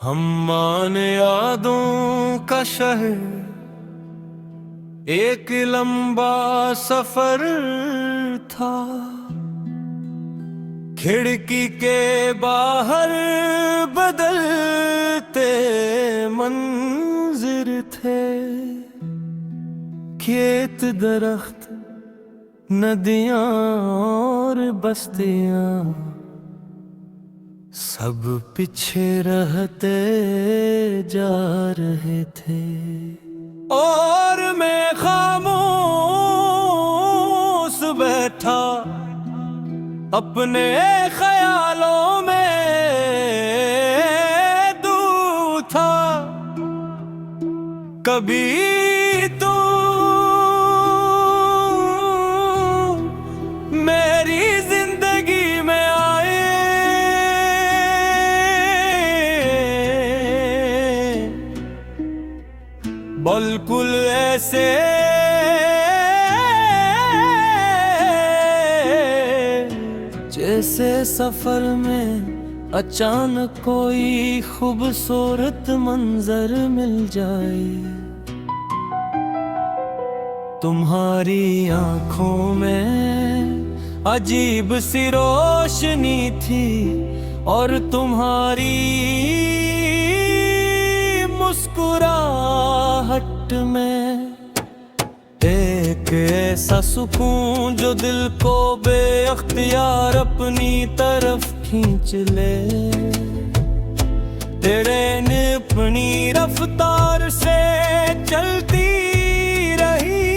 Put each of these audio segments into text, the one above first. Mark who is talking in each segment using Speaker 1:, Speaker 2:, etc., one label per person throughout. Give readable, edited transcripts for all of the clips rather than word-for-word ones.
Speaker 1: हम मान यादों का शहर, एक लंबा सफर था। खिड़की के बाहर बदलते मंजिर थे। खेत, दरख्त, नदियां और बस्तियां सब पीछे रहते जा रहे थे। और मैं खामोश बैठा अपने ख्यालों में दूर था। कभी तो मेरी जिंदगी में आए, बिल्कुल ऐसे जैसे सफर में अचानक कोई खूबसूरत मंजर मिल जाए। तुम्हारी आंखों में अजीब सी रोशनी थी और तुम्हारी मुस्कुराहट में एक ऐसा सुकून जो दिल को बेअख्तियार अपनी तरफ खींच ले। ट्रेन अपनी रफ्तार से चलती रही,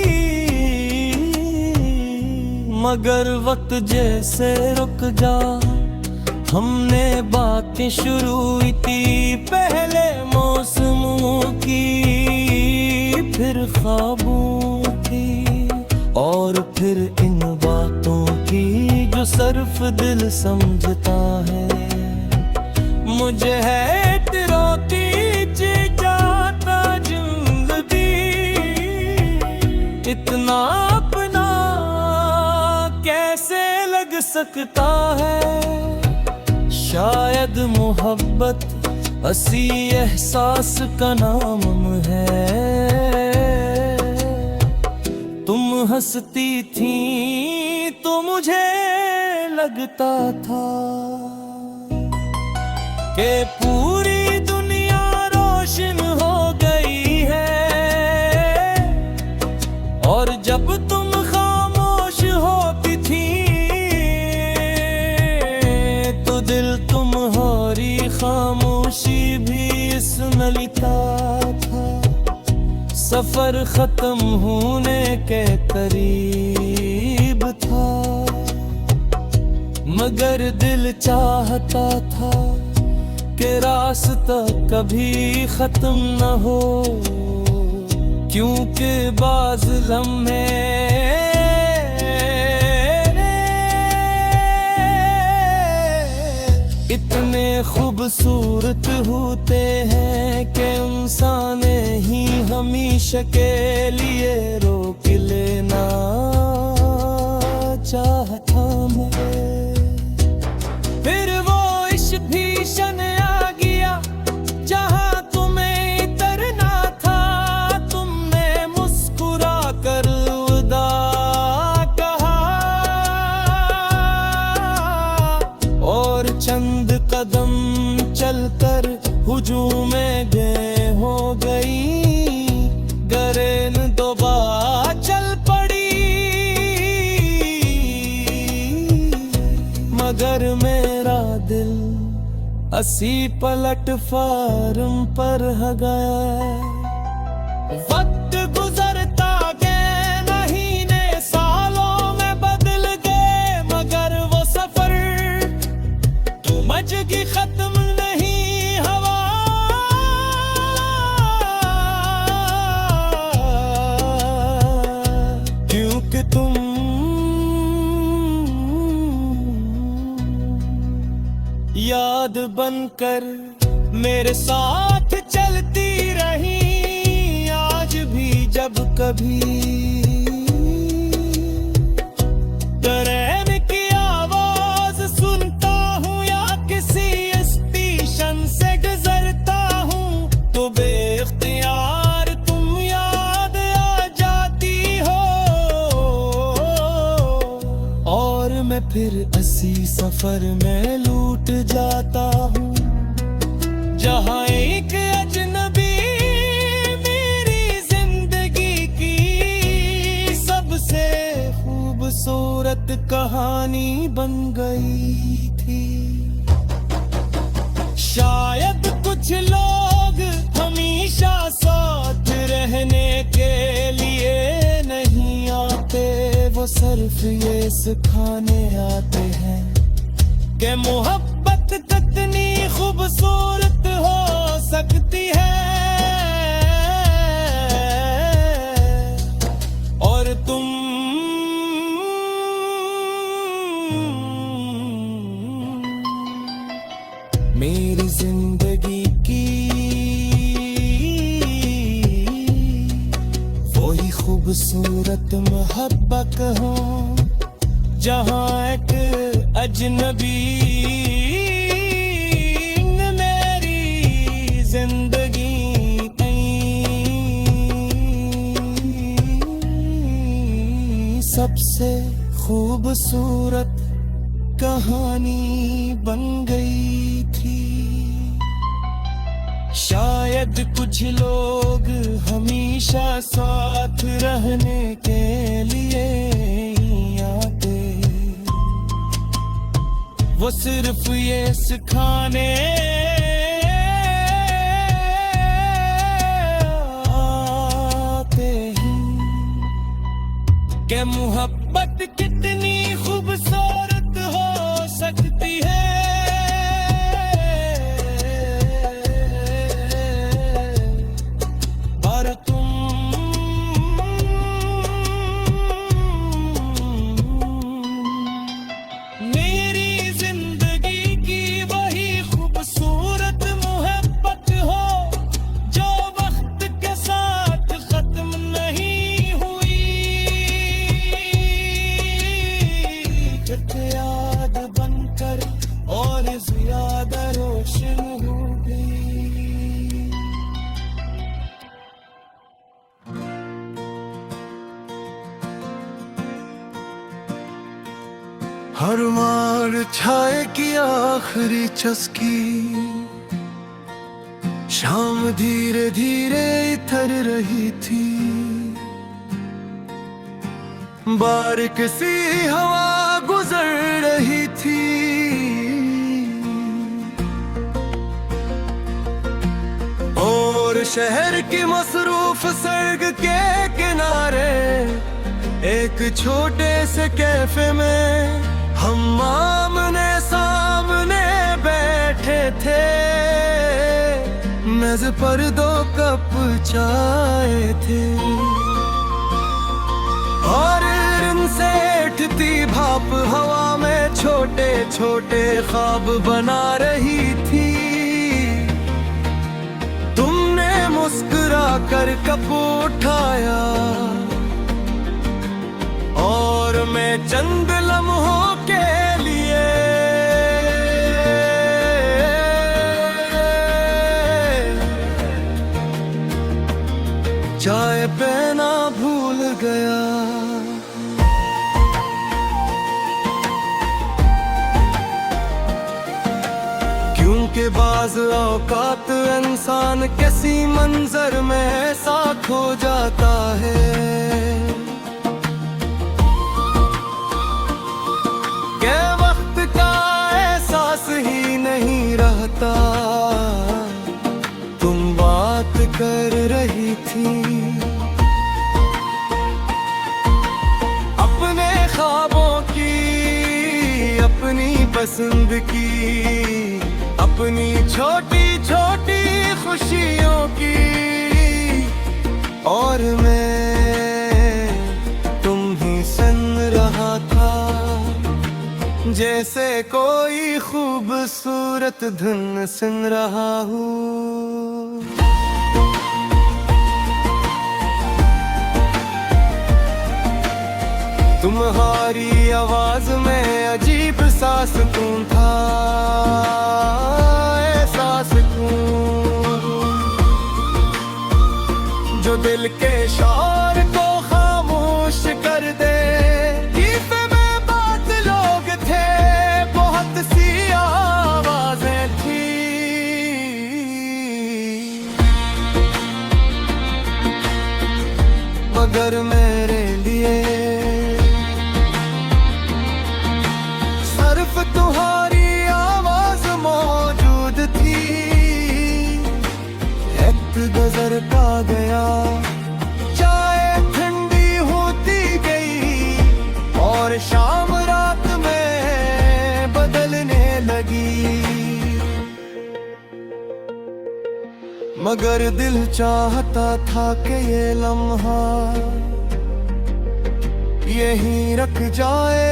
Speaker 1: मगर वक्त जैसे रुक जा। हमने बातें शुरू की पहले मौसमों की, फिर ख्वाबों की, और फिर इन बातों की जो सिर्फ दिल समझता है। मुझे है रोती जाता जिंदगी, इतना अपना कैसे लग सकता है। शायद मोहब्बत हंसी एहसास का नाम है। तुम हंसती थी तो मुझे लगता था कि पूरी दुनिया रोशन हो गई है। और जब तुम खामोश होती थी तो दिल तुम्हारी खामोशी भी सुन लेता था। सफर खत्म होने के करीब था, मगर दिल चाहता था कि रास्ता कभी खत्म न हो, क्योंकि बाज़ लम्हे इतने खूबसूरत होते हैं कि इंसान ही हमेशा के लिए रोक लेना चाहता मैं। फिर वो इश्क भीषण आ गया जहां तुम्हें तरना था। तुमने मुस्कुरा कर विदा कहा और चंद कदम चलकर हुजूम में गए हो गई। गरेन दोबारा चल पड़ी, मगर मेरा दिल असी प्लेटफार्म पर गया। वक्त गुजरता गया, महीने सालों में बदल गए, मगर वो सफर मजगी खत्म नहीं हवा। क्योंकि तुम याद बनकर मेरे साथ चलती रही। आज भी जब कभी ट्रेन की आवाज सुनता हूँ या किसी स्टेशन से गुजरता फिर इसी सफर में लूट जाता हूँ। जहाँ एक अजनबी मेरी जिंदगी की सबसे खूबसूरत कहानी बन गई थी। शायद कुछ लोग हमेशा साथ रहने के लिए नहीं आते, वो सिर्फ ये सिखाने आते हैं कि मोहब्बत कितनी खूबसूरत हो सकती है। और तुम मेरी जिंदगी की वही खूबसूरत मोहब्बत हो, जहाँ एक अजनबी ने मेरी जिंदगी सबसे खूबसूरत कहानी बन गई थी। शायद कुछ लोग हमेशा साथ रहने के लिए ही आते, वो सिर्फ ये सिखाने आते हैं कि मोहब्बत कितनी खूबसूरत हो सकती है। पर तुम मेरी जिंदगी की वही खूबसूरत मोहब्बत हो, जो वक्त के साथ खत्म नहीं हुई, याद बनकर और ज्यादा रोशन हो गई।
Speaker 2: हर मार छाए की आखिरी चस्की, शाम धीरे धीरे इतर रही थी। बारिक सी हवा गुजर रही थी, और शहर की मसरूफ सड़क के किनारे एक छोटे से कैफे में हम आमने सामने बैठे थे। मेज पर 2 कप चाय थे, और इनसे उठती भाप हवा में छोटे छोटे ख्वाब बना रही थी। तुमने मुस्कुरा कर कप उठाया, और मैं चंद लम्हों के लिए चाय पीना भूल गया। क्योंकि बाज़ औकात इंसान किसी मंजर में ऐसा खो जाता है कि वक्त का एहसास ही नहीं रहता। तुम बात कर रही थी अपने ख्वाबों की, अपनी पसंद की, अपनी छोटी छोटी खुशियों की, और मैं तुम ही सुन रहा था जैसे कोई खूबसूरत धुन सुन रहा हूँ। तुम्हारी आवाज में अजीब सा सुकून था, ऐसा सुकून जो दिल के शोर को खामोश कर दे। में बात लोग थे मगर मेरे लिए सिर्फ तुम्हारी आवाज मौजूद थी। एक गुजर का गया, चाय ठंडी होती गई और शाम रात में बदलने लगी। मगर दिल चाहता था कि ये लम्हा यहीं रख जाए।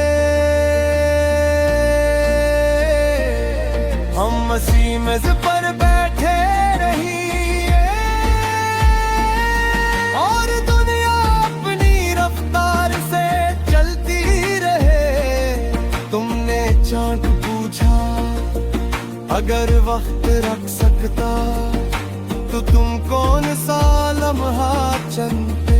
Speaker 2: हम मसी मेज पर बैठे रहिए और दुनिया अपनी रफ्तार से चलती रहे। तुमने चाँद पूछा अगर वक्त रख सकता तो तुम कौन सा लम्हा चुनते।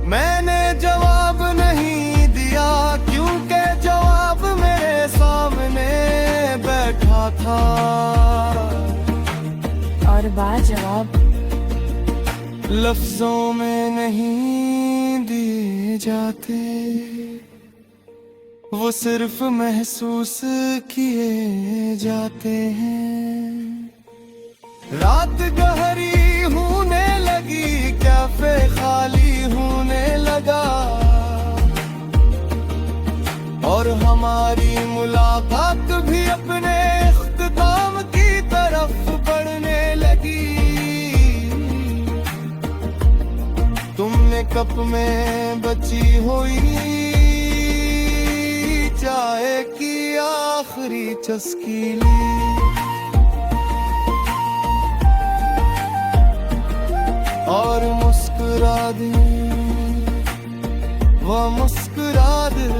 Speaker 2: मैंने जवाब नहीं दिया क्योंकि जवाब मेरे सामने बैठा था।
Speaker 3: और बाजवाब
Speaker 2: लफ्जों में नहीं दिए जाते, वो सिर्फ महसूस किए जाते हैं। रात गहरी होने लगी, कैफे खाली होने लगा और हमारी मुलाकात भी अपने इख्तिताम की तरफ बढ़ने लगी। तुमने कप में बची हुई चाय की आखिरी चुस्की ली और मुस्कुरा दी। वह मुस्कुरा दिल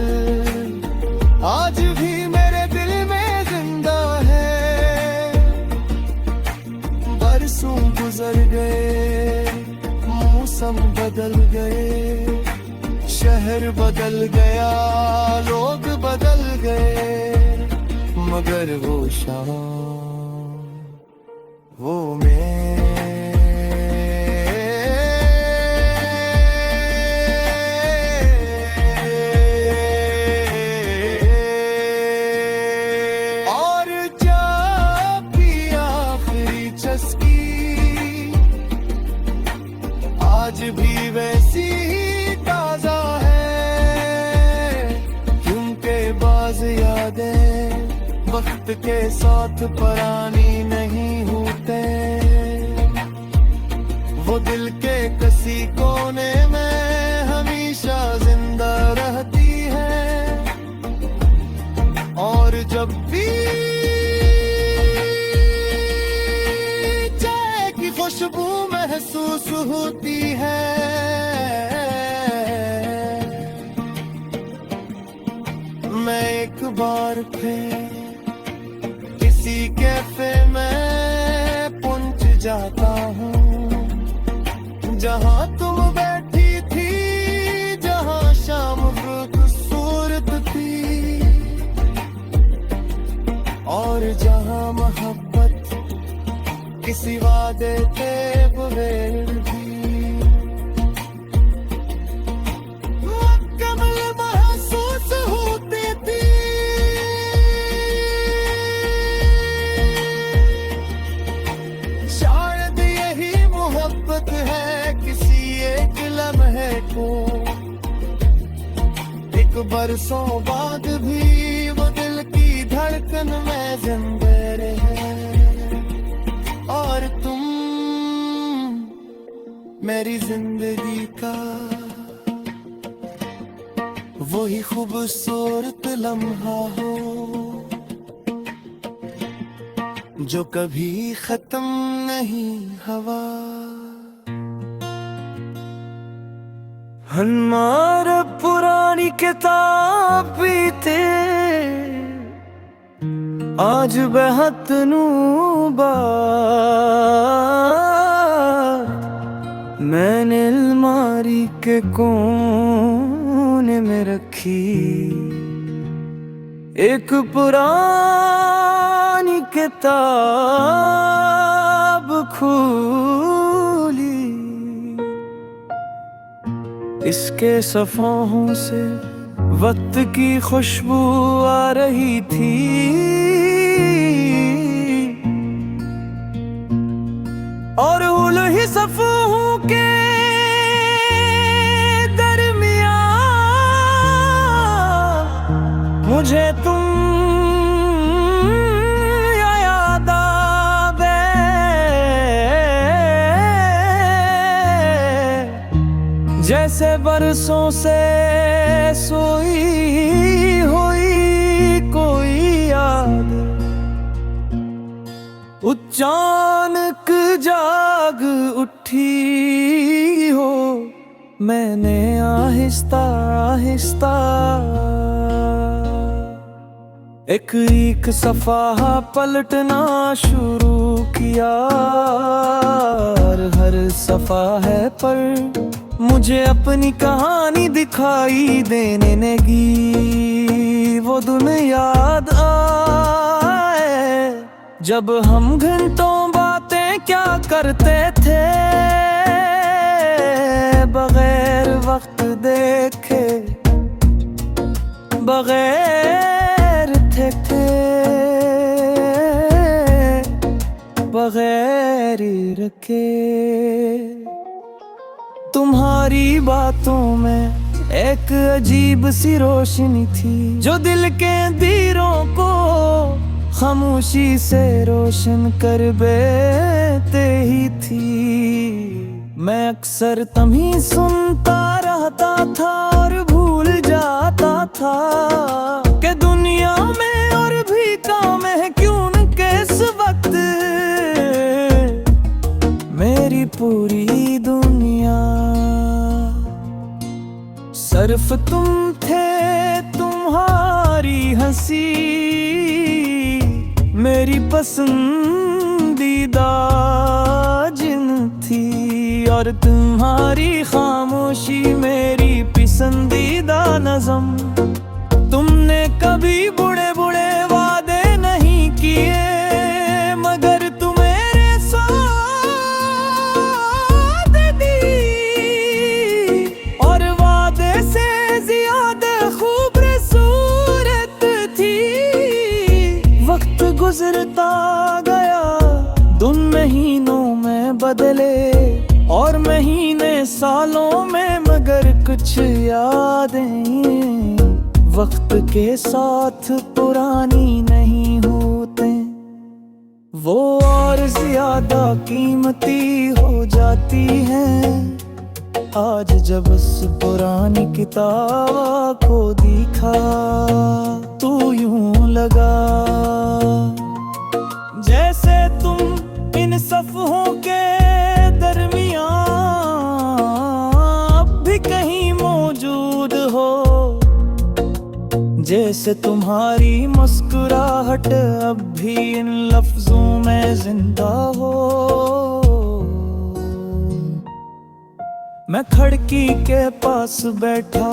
Speaker 2: आज भी मेरे दिल में जिंदा है। बरसों गुजर गए, मौसम बदल गए, शहर बदल गया, लोग बदल गए, मगर वो शाम वो आज भी वैसी ही ताजा है। क्योंकि बाज यादें वक्त के साथ पुरानी नहीं होते। वो दिल के किसी कोने में हमेशा जिंदा रहती है और जब भी चाय की खुशबू महसूस होती है, मैं एक बार फिर किसी कैफे में पहुंच जाता हूँ जहाँ तुम बैठी थी, जहाँ शाम खूबसूरत थी और जहाँ मोहब्बत किसी वादे थे बगैर भी। मुकम्मल महसूस होती थी। शायद यही मोहब्बत है, किसी एक लम्हे को एक बरसों बाद भी वो दिल की धड़कन में जिंदा रहे। और तुम मेरी जिंदगी का वही खूबसूरत लम्हा हो जो कभी खत्म नहीं हुआ। हमारे पुरानी किताब भी थे आज बेहद नूबा। मैंने अलमारी के कोने में रखी एक पुरानी किताब खोली।
Speaker 1: इसके सफ़ों से वक्त की खुशबू आ रही थी, और उल ही सफ़ों के दरमियां मुझे तुम याद आवे। जैसे बरसों से सोई हुई कोई याद अचानक जाग उठी हो। मैंने आहिस्ता आहिस्ता एक सफ़ा पलटना शुरू किया, और हर सफ़ा है पर मुझे अपनी कहानी दिखाई देने लगी। वो दिन याद आए जब हम घंटों बातें क्या करते थे, बगैर वक्त देखे, बगैर थे बगैर रखे। तुम्हारी बातों में एक अजीब सी रोशनी थी, जो दिल के अंधेरों को खामोशी से रोशन कर देते ही थी। मैं अक्सर तुम्हीं सुनता रहता था और भूल जाता था कि दुनिया में और भी काम है क्यों न के इस वक्त मेरी पूरी दुनिया सिर्फ तुम थे। तुम्हारी हंसी मेरी पसंदीदा जिन थी, और तुम्हारी खामोशी मेरी पसंदीदा नज़म। तुमने कभी बुरे बुरे वादे नहीं किए, मगर तुम मेरे साथ दी, और वादे से ज्यादा खूबसूरत थी। वक्त गुजरता गया, दिन महीनों में बदले और महीने सालों में, मगर कुछ यादें वक्त के साथ पुरानी नहीं होते। वो और ज्यादा कीमती हो जाती हैं आज जब उस पुरानी किताब को देखा तो यूं लगा जैसे तुम इन सफ़ों के दरमियां अब भी कहीं मौजूद हो। जैसे तुम्हारी मुस्कुराहट अब भी इन लफ्जों में जिंदा हो। मैं खिड़की के पास बैठा,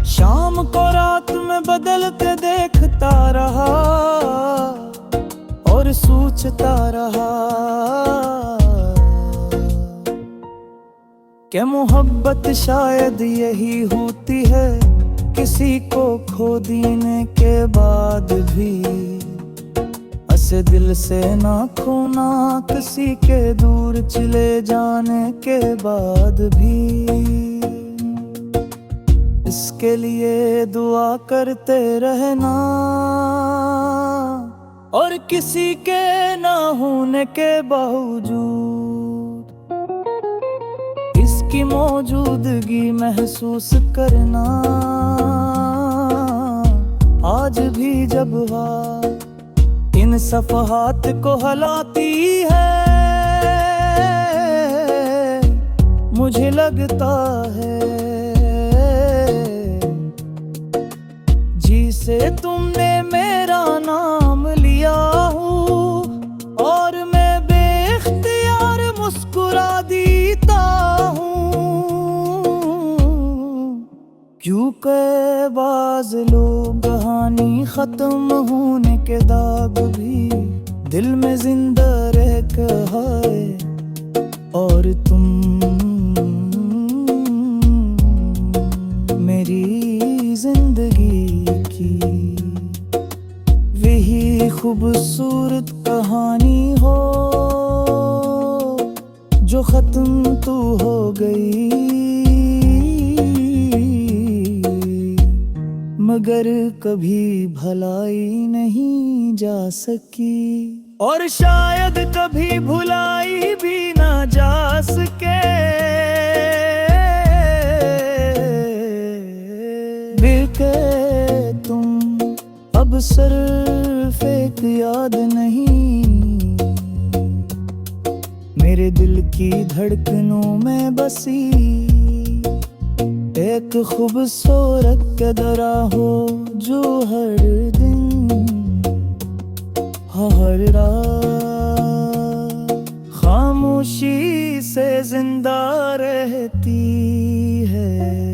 Speaker 1: शाम को रात में बदलते देखता रहा और सोचता रहा कि मोहब्बत शायद यही होती है, किसी को खो देने के बाद भी ऐसे दिल से ना खोना, किसी के दूर चले जाने के बाद भी। इसके लिए दुआ करते रहना और किसी के ना होने के बावजूद इसकी मौजूदगी महसूस करना। आज भी जब इन सफ़हात को हलाती है, मुझे लगता है जिसे तुमने मेरा नाम लिया हूँ और मैं बेख्तियार मुस्कुरा देता हूँ। क्योंकि बाज़ लोग कहानी खत्म होने के दाग भी दिल में जिंदा रह है, और तुम खूबसूरत कहानी हो जो खत्म तू हो गई, मगर कभी भलाई नहीं जा सकी और शायद कभी भुलाई भी ना जा सके। बिके तुम अब सिर्फ एक याद नहीं, मेरे दिल की धड़कनों में बसी एक खूबसूरत कदरा हो जो हर दिन हर रात खामोशी से जिंदा रहती है।